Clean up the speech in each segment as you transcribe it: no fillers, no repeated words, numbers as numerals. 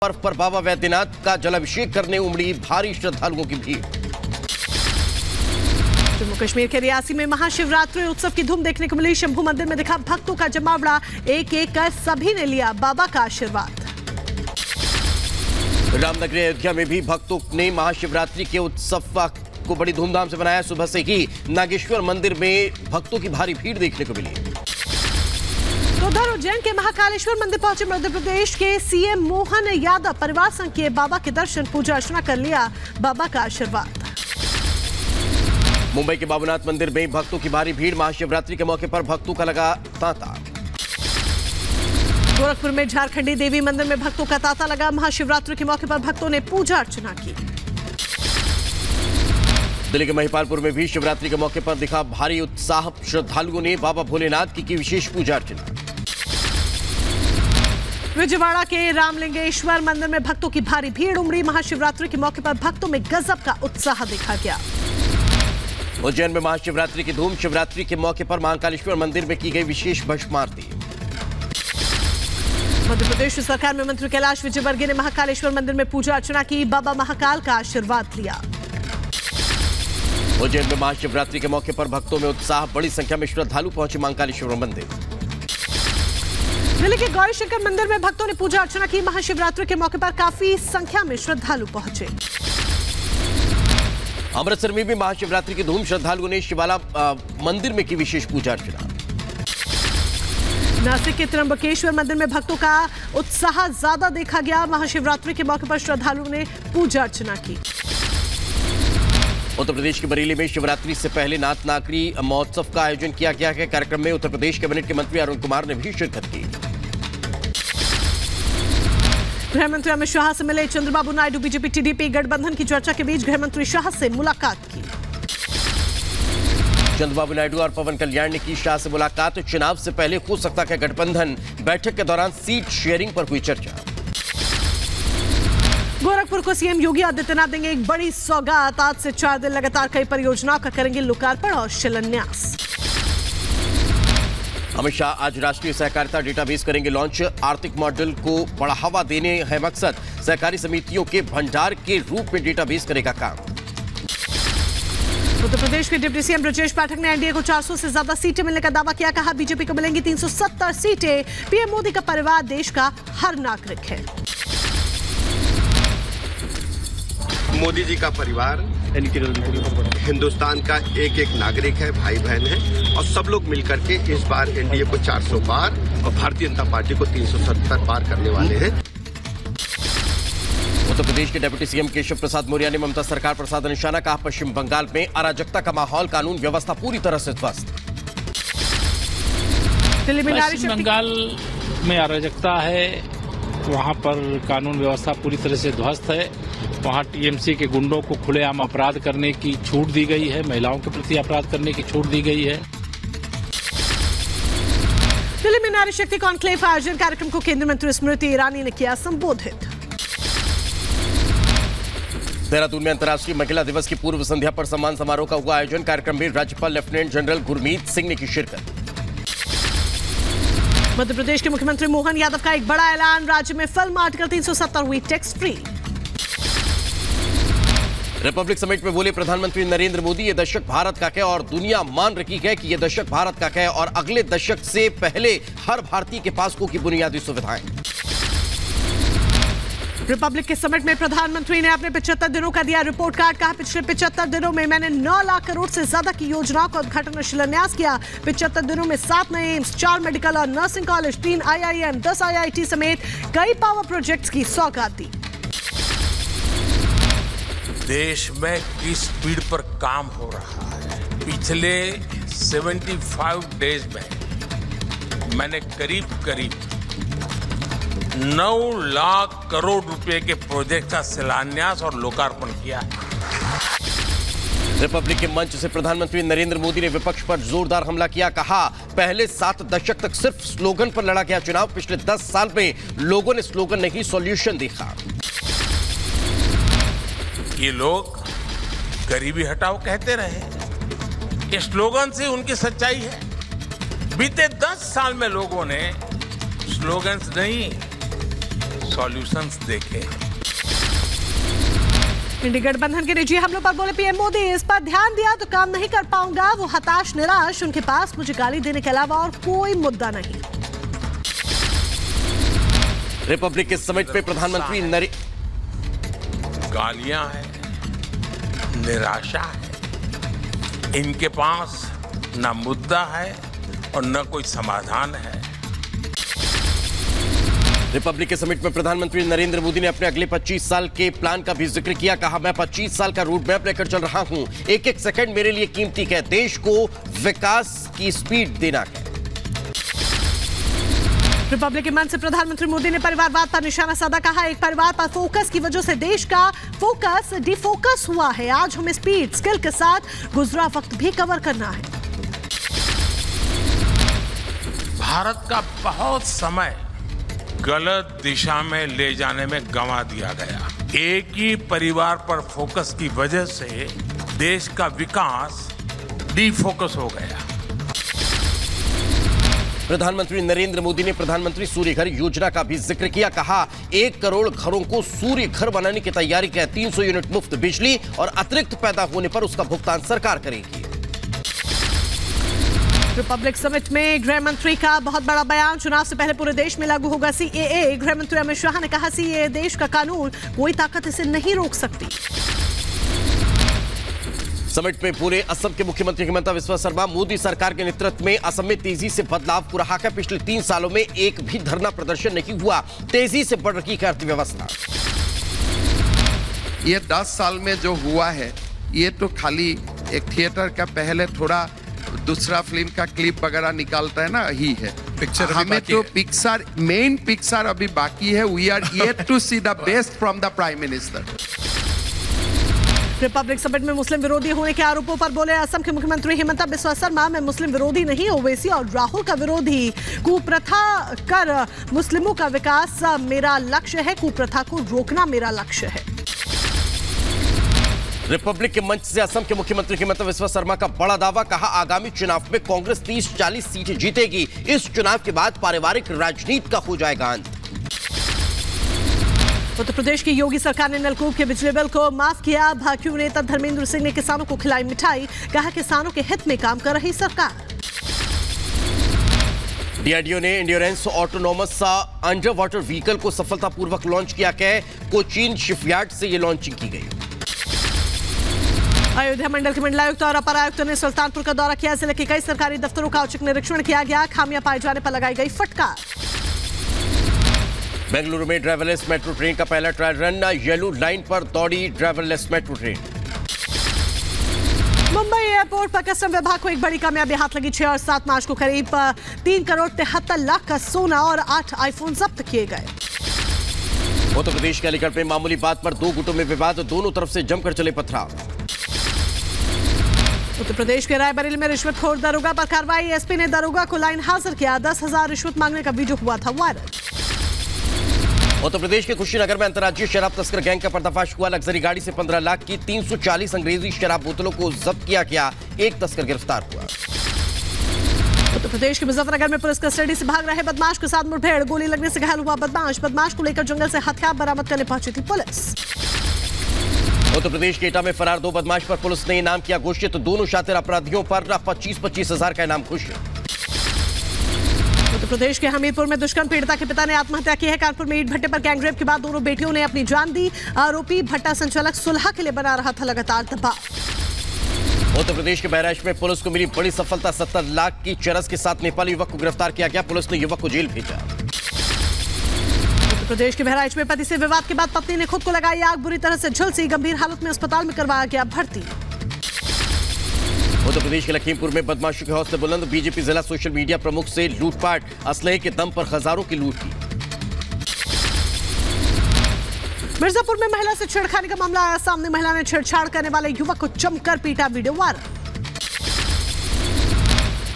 पर्व पर बाबा वैद्यनाथ का जलाभिषेक करने उमड़ी भारी श्रद्धालुओं की भीड़। जम्मू कश्मीर के रियासी में महाशिवरात्रि उत्सव की धूम देखने को मिली। शंभू मंदिर में दिखा भक्तों का जमावड़ा, एक एक कर सभी ने लिया बाबा का आशीर्वाद। रामनगरी अयोध्या में भी भक्तों ने महाशिवरात्रि के उत्सव को बड़ी धूमधाम से मनाया। सुबह से ही नागेश्वर मंदिर में भक्तों की भारी भीड़ देखने को मिली। तो उधर उज्जैन के महाकालेश्वर मंदिर पहुंचे मध्य प्रदेश के सीएम मोहन यादव। परिवार संग किए बाबा के दर्शन, पूजा अर्चना कर लिया बाबा का आशीर्वाद। मुंबई के बाबूनाथ मंदिर में भक्तों की भारी भीड़। महाशिवरात्रि के मौके पर भक्तों का लगा तांता। गोरखपुर में झारखंडी देवी मंदिर में भक्तों का तांता लगा। महाशिवरात्रि के मौके पर भक्तों ने पूजा अर्चना की। दिल्ली के महिपालपुर में भी शिवरात्रि के मौके पर दिखा भारी उत्साह। श्रद्धालुओं ने बाबा भोलेनाथ की विशेष पूजा अर्चना। विजयवाड़ा के रामलिंगेश्वर मंदिर में भक्तों की भारी भीड़ उमड़ी। महाशिवरात्रि के मौके पर भक्तों में गजब का उत्साह देखा गया। उज्जैन में महाशिवरात्रि की धूम। शिवरात्रि के मौके पर महाकालेश्वर मंदिर में की गई विशेष भस्म आरती। मध्य प्रदेश सरकार में मंत्री कैलाश विजयवर्गीय ने महाकालेश्वर मंदिर में पूजा अर्चना की। बाबा महाकाल का आशीर्वाद लिया। उज्जैन में महाशिवरात्रि के मौके पर भक्तों में उत्साह। बड़ी संख्या में श्रद्धालु पहुंचे महाकालेश्वर मंदिर। दिल्ली के गौरी शंकर मंदिर में भक्तों ने पूजा अर्चना की। महाशिवरात्रि के मौके पर काफी संख्या में श्रद्धालु पहुंचे। अमृतसर में भी महाशिवरात्रि की धूम। श्रद्धालुओं ने शिवाला मंदिर में की विशेष पूजा अर्चना। नासिक के त्र्यंबकेश्वर मंदिर में भक्तों का उत्साह ज्यादा देखा गया। महाशिवरात्रि के मौके पर श्रद्धालुओं ने पूजा अर्चना की। उत्तर प्रदेश के बरेली में शिवरात्रि से पहले नाथ नागरी महोत्सव का आयोजन किया गया है। कार्यक्रम में उत्तर प्रदेश कैबिनेट के मंत्री अरुण कुमार ने भी शिरकत की। गृह मंत्री अमित शाह से मिले चंद्रबाबू नायडू। बीजेपी टीडीपी गठबंधन की चर्चा के बीच गृह मंत्री शाह से मुलाकात की। चंद्रबाबू नायडू और पवन कल्याण ने की शाह से मुलाकात। चुनाव से पहले हो सकता है गठबंधन। बैठक के दौरान सीट शेयरिंग पर हुई चर्चा। गोरखपुर को सीएम योगी आदित्यनाथ देंगे एक बड़ी सौगात। आज से 4 दिन लगातार कई परियोजनाओं का करेंगे लोकार्पण और शिलान्यास। अमित शाह आज राष्ट्रीय सहकारिता डेटाबेस करेंगे लॉन्च। आर्थिक मॉडल को बढ़ावा देने है मकसद। सहकारी समितियों के भंडार के रूप में डेटाबेस करेगा काम। उत्तर प्रदेश के डिप्टी सीएम ब्रजेश पाठक ने एनडीए को 400 से ज्यादा सीटें मिलने का दावा किया। कहा बीजेपी को मिलेंगी 370 सीटें। पीएम मोदी का परिवार देश का हर नागरिक है। मोदी जी का परिवार हिंदुस्तान का एक एक नागरिक है, भाई बहन है और सब लोग मिलकर के इस बार एनडीए को 400 पार और भारतीय जनता पार्टी को 370 पार करने वाले हैं। उत्तर प्रदेश के डिप्टी सीएम केशव प्रसाद मौर्य ने ममता सरकार पर साधा निशाना। कहा पश्चिम बंगाल में अराजकता का माहौल, कानून व्यवस्था पूरी तरह से ध्वस्त। पश्चिम बंगाल में अराजकता है, वहां पर कानून व्यवस्था पूरी तरह से ध्वस्त है। वहां टीएमसी के गुंडों को खुलेआम अपराध करने की छूट दी गई है। महिलाओं के प्रति अपराध करने की छूट दी गई है। दिल्ली में नारी शक्ति कॉन्क्लेव आयोजन कार्यक्रम को केंद्रीय मंत्री स्मृति ईरानी ने किया संबोधित। देहरादून में अंतर्राष्ट्रीय महिला दिवस की पूर्व संध्या पर सम्मान समारोह का हुआ आयोजन। कार्यक्रम में राज्यपाल लेफ्टिनेंट जनरल गुरमीत सिंह ने की शिरकत। मध्य प्रदेश के मुख्यमंत्री मोहन यादव का एक बड़ा ऐलान। राज्य में फिल्म आर्टिकल 370 हुई टैक्स फ्री। रिपब्लिक समिट में बोले प्रधानमंत्री नरेंद्र मोदी, ये दशक भारत का है और दुनिया मान रही है कि ये दशक भारत का है और अगले दशक से पहले हर भारतीय के पास होगी बुनियादी सुविधाएं। रिपब्लिक के समिट में प्रधानमंत्री ने अपने 75 दिनों का दिया रिपोर्ट कार्ड। कहा पिछले 75 दिनों में मैंने 9 लाख करोड़ से ज्यादा की योजनाओं का उद्घाटन और शिलान्यास किया। 75 दिनों में 7 नए एम्स, 4 मेडिकल और नर्सिंग कॉलेज, 3 IIM, 10 IIT समेत कई पावर प्रोजेक्ट्स की सौगात दी। देश में किस स्पीड पर काम हो रहा है। पिछले 75 डेज में मैंने करीब 9 लाख करोड़ रुपए के प्रोजेक्ट का शिलान्यास और लोकार्पण किया है। रिपब्लिक के मंच से प्रधानमंत्री नरेंद्र मोदी ने विपक्ष पर जोरदार हमला किया। कहा पहले 7 दशक तक सिर्फ स्लोगन पर लड़ा गया चुनाव। पिछले 10 साल में लोगों ने स्लोगन नहीं सॉल्यूशन देखा। ये लोग गरीबी हटाओ कहते रहे, ये स्लोगन से उनकी सच्चाई है। बीते 10 साल में लोगों ने स्लोगन्स नहीं सॉल्यूशंस देखे। इंडी गठबंधन के निजी हमलों पर बोले पीएम मोदी, इस पर ध्यान दिया तो काम नहीं कर पाऊंगा। वो हताश निराश, उनके पास मुझे गाली देने के अलावा और कोई मुद्दा नहीं। रिपब्लिक के समिट पे प्रधानमंत्री गालियां हैं, निराशा है, इनके पास न मुद्दा है और न कोई समाधान है। रिपब्लिक के समिट में प्रधानमंत्री नरेंद्र मोदी ने अपने अगले 25 साल के प्लान का भी जिक्र किया। कहा, मैं 25 साल का रूट मैप लेकर चल रहा हूं। एक एक सेकंड मेरे लिए कीमती है। देश को विकास की स्पीड देना है। रिपब्लिक के मंच से प्रधानमंत्री मोदी ने परिवारवाद पर निशाना साधा। कहा, एक परिवार पर फोकस की वजह से देश का फोकस डिफोकस हुआ है। आज हमें स्पीड स्किल के साथ गुजरा वक्त भी कवर करना है। भारत का बहुत समय गलत दिशा में ले जाने में गंवा दिया गया। एक ही परिवार पर फोकस की वजह से देश का विकास डिफोकस हो गया। प्रधानमंत्री नरेंद्र मोदी ने प्रधानमंत्री सूर्य घर योजना का भी जिक्र किया। कहा, 1 करोड़ घरों को सूर्य घर बनाने की तैयारी है। 300 यूनिट मुफ्त बिजली और अतिरिक्त पैदा होने पर उसका भुगतान सरकार करेगी। रिपब्लिक समिट में गृह मंत्री का बहुत बड़ा बयान। चुनाव से पहले पूरे देश में लागू होगा सीएए। गृह मंत्री अमित शाह ने कहा, सीएए देश का कानून, कोई ताकत इसे नहीं रोक सकती। समिट में पूरे असम के मुख्यमंत्री हिमंत बिस्वा शर्मा, मोदी सरकार के नेतृत्व में असम में तेजी से बदलाव हो रहा है। पिछले 3 सालों में एक भी धरना प्रदर्शन नहीं हुआ। तेजी से बढ़ रही है अर्थव्यवस्था। ये 10 साल में जो हुआ है, ये तो खाली एक थिएटर का पहले थोड़ा दूसरा फिल्म का क्लिप वगैरह निकालता है ना, ही है। पिक्चर हमें तो पिक्चर, मेन पिक्चर अभी बाकी है। We are yet to see the best from the prime minister. Republic summit में मुस्लिम विरोधी होने के आरोपों पर बोले असम के मुख्यमंत्री हिमंत बिस्वा शर्मा, मैं मुस्लिम विरोधी नहीं, ओवैसी और राहुल का विरोधी। कुप्रथा कर मुस्लिमों का विकास मेरा लक्ष्य है, कुप्रथा को रोकना मेरा लक्ष्य है। रिपब्लिक के मंच से असम के मुख्यमंत्री हिमंत बिस्वा शर्मा का बड़ा दावा। कहा, आगामी चुनाव में कांग्रेस 30-40 सीटें जीतेगी। इस चुनाव के बाद पारिवारिक राजनीति का हो जाएगा अंत। उत्तर प्रदेश की योगी सरकार ने नलकूप के बिजली बिल को माफ किया। भाजपा नेता धर्मेंद्र सिंह ने किसानों को खिलाई मिठाई। कहा, किसानों के हित में काम कर रही सरकार। डीआरडीओ ने endurance autonomous under water vehicle को सफलतापूर्वक लॉन्च किया। कोचीन शिपयार्ड से यह लॉन्चिंग की गई। अयोध्या मंडल के मंडलायुक्त और अपर आयुक्त ने सुल्तानपुर का दौरा किया। जिले के कई सरकारी दफ्तरों का औचक निरीक्षण किया गया। खामियां पाए जाने पर लगाई गई फटकार। बेंगलुरु में ड्राइवरलेस मेट्रो ट्रेन का पहला ट्रायल रन। येलो लाइन पर दौड़ी driverless metro train. Mumbai airport पर कस्टम विभाग को एक बड़ी कामयाबी हाथ लगी। 6 और 7 मार्च को करीब 3 करोड़ 73 लाख का सोना और 8 आईफोन जब्त किए गए। उत्तर प्रदेश के अलीगढ़ में मामूली बात पर 2 गुटों में विवाद। दोनों तरफ से जमकर चले पथराव। उत्तर प्रदेश के रायबरेली में रिश्वतखोर दरोगा पर कार्रवाई। एसपी ने दरोगा को लाइन हाजिर किया। 10,000 रिश्वत मांगने का वीडियो हुआ था वायरल। उत्तर प्रदेश के कुशीनगर में अंतर्राज्यीय शराब तस्कर गैंग का पर्दाफाश हुआ। लग्जरी गाड़ी से 15 लाख की 340 अंग्रेजी शराब बोतलों को जब्त किया गया। एक तस्कर गिरफ्तार हुआ। उत्तर प्रदेश के मुजफ्फरनगर में पुलिस कस्टडी से भाग रहे बदमाश के साथ मुठभेड़। गोली लगने से घायल हुआ बदमाश को लेकर जंगल से हथियार बरामद करने पहुंची थी पुलिस। उत्तर प्रदेश के एटा में फरार 2 बदमाश पर पुलिस ने इनाम किया घोषित। दोनों शातिर अपराधियों पर 25-25 हजार का इनाम घोषित। उत्तर प्रदेश के हमीरपुर में दुष्कर्म पीड़िता के पिता ने आत्महत्या की है। कानपुर में ईंट भट्टे पर गैंगरेप के बाद दोनों बेटियों ने अपनी जान दी। आरोपी भट्टा संचालक सुलह के लिए बना रहा था लगातार दबाव। उत्तर प्रदेश के बहराइच में पुलिस को मिली बड़ी सफलता। 70 लाख की चरस के साथ नेपाली युवक को गिरफ्तार किया गया। पुलिस ने युवक को जेल भेजा। उत्तर प्रदेश के बहराइच में पति से विवाद के बाद पत्नी ने खुद को लगाई आग। बुरी तरह से झुलसी। गंभीर हालत में अस्पताल में करवाया गया भर्ती। उत्तर प्रदेश के लखीमपुर में बदमाशों के हौसले बुलंद। बीजेपी जिला सोशल मीडिया प्रमुख से लूटपाट। असलहे के दम पर हजारों की लूट की। मिर्जापुर में महिला से छेड़खानी का मामला आया सामने। महिला ने छेड़छाड़ करने वाले युवक को जमकर पीटा। Video viral.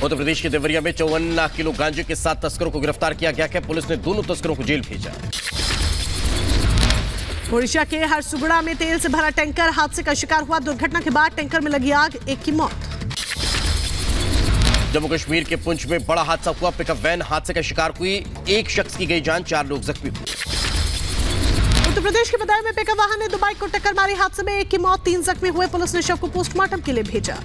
उत्तर प्रदेश के देवरिया में 54 किलो गांजे के साथ तस्करों को गिरफ्तार किया गया है। पुलिस ने दोनों तस्करों को जेल भेजा। ओडिशा के हरसुगुड़ा में तेल से भरा टैंकर हादसे का शिकार हुआ। दुर्घटना के बाद टैंकर में लगी आग, एक की मौत। जम्मू कश्मीर के पुंछ में बड़ा हादसा हुआ। पिकअप वैन हादसे का शिकार हुई। एक शख्स की गई जान, 4 लोग जख्मी हुए। उत्तर प्रदेश के बदायूं में पिकअप वाहन ने दो बाइक को टक्कर मारी। हादसे में एक की मौत, 3 जख्मी हुए। पुलिस ने शव को पोस्टमार्टम के लिए भेजा।